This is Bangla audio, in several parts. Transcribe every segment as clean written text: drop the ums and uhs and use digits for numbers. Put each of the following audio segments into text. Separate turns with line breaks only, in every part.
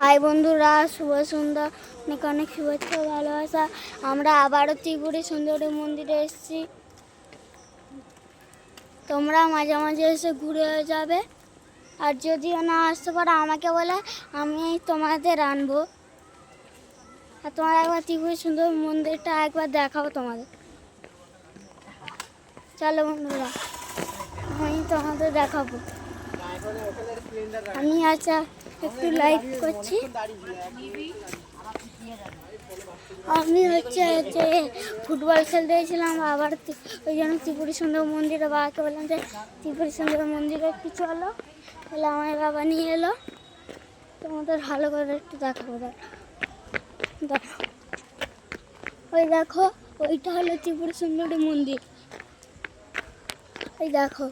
হাই বন্ধুরা, শুভ সন্ধ্যা। অনেক অনেক শুভেচ্ছা ভালোবাসা। আমরা আবারও ত্রিপুরী সুন্দরী মন্দিরে এসেছি। তোমরা মাঝে মাঝে এসে ঘুরে যাবে, আর যদিও না আসতে পারো আমাকে বলে আমি তোমাদের আনবো। আর তোমরা একবার ত্রিপুরী সুন্দর মন্দিরটা একবার দেখাবো তোমাদের। চলো বন্ধুরা, আমি তোমাদের দেখাবো। আমি আচ্ছা একটু লাইভ করছি। আমি হচ্ছে ফুটবল খেলতে গেছিলাম, আবার ওই জন্য ত্রিপুরী সুন্দর মন্দিরে বাবাকে বললাম যে ত্রিপুরী সুন্দর মন্দিরে একটু চলো। তাহলে আমার বাবা নিয়ে এলো। তোমাদের ভালো করে একটু দেখাবো। দেখো, ওই দেখো, ওইটা হলো ত্রিপুরী সুন্দরী মন্দির। এই দেখো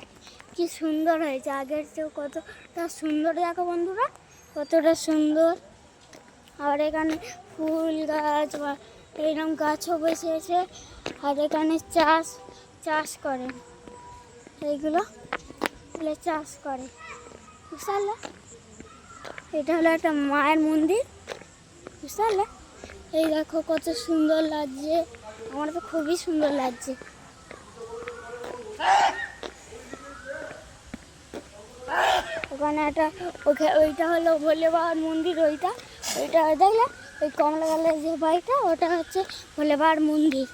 কি সুন্দর হয়েছে, আগের চেয়েও কতটা সুন্দর। দেখো বন্ধুরা, কতটা সুন্দর। আর এখানে ফুল গাছ বা এইরকম গাছও বসেছে। আর এখানে চাষ করে, এইগুলো চাষ করে, বুঝতে পারলে? এটা হলো একটা মায়ের মন্দির, বুঝতে পারলে? এই দেখো কত সুন্দর লাগছে, আমার তো খুবই সুন্দর লাগছে। ওখানে একটা ওইটা হলো ভোলে বাবার মন্দির। ওইটা দেখলে ওই কমলা কালার যে বাড়িটা, ওটা হচ্ছে ভোলে বাবার মন্দির।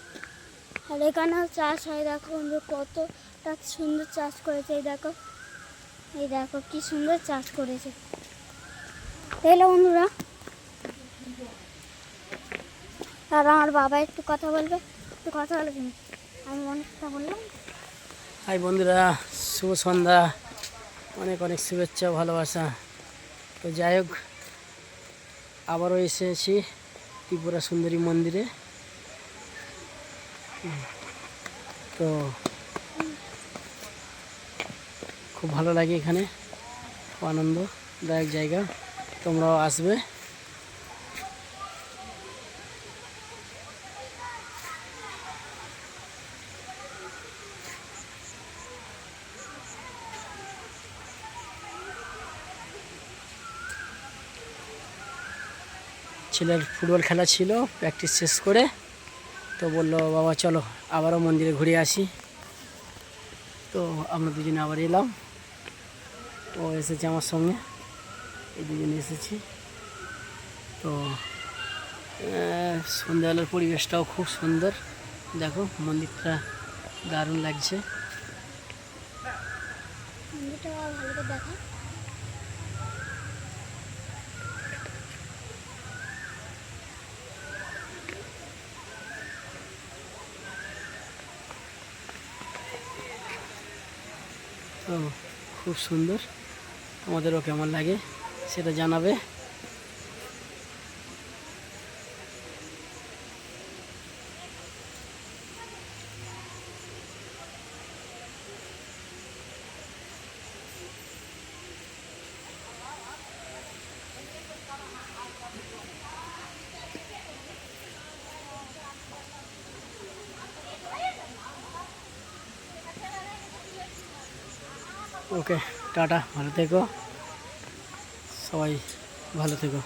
আর এখানেও চাষ হয়। দেখো বন্ধু, কতটা সুন্দর চাষ করেছে। এই দেখো কি সুন্দর চাষ করেছে। দেখলে বন্ধুরা? আর আমার বাবা একটু কথা বলবে, আমি অনেকটা বললাম।
হাই বন্ধুরা, শুভ সন্ধ্যা, অনেক অনেক শুভেচ্ছা ভালোবাসা। তো যাই হোক, আবারও এসেছি ত্রিপুরা সুন্দরী মন্দিরে। তো খুব ভালো লাগে এখানে, আনন্দদায়ক জায়গা। তোমরাও আসবে। ছেলের ফুটবল খেলা ছিল, প্র্যাকটিস শেষ করে তো বললো বাবা চলো আবারও মন্দিরে ঘুরে আসি। তো আমরা দুজনে আবার এলাম, ও এসেছে আমার সঙ্গে, এই দুজনে এসেছি। তো সন্ধ্যাবেলার পরিবেশটাও খুব সুন্দর। দেখো মন্দিরটা দারুণ লাগছে।
মন্দিরটা ভালো করে দেখা।
তো খুব সুন্দর। তোমাদেরও কেমন লাগে সেটা জানাবে। ওকে, টাটা, ভালো থেকো সবাই, ভালো থেকো।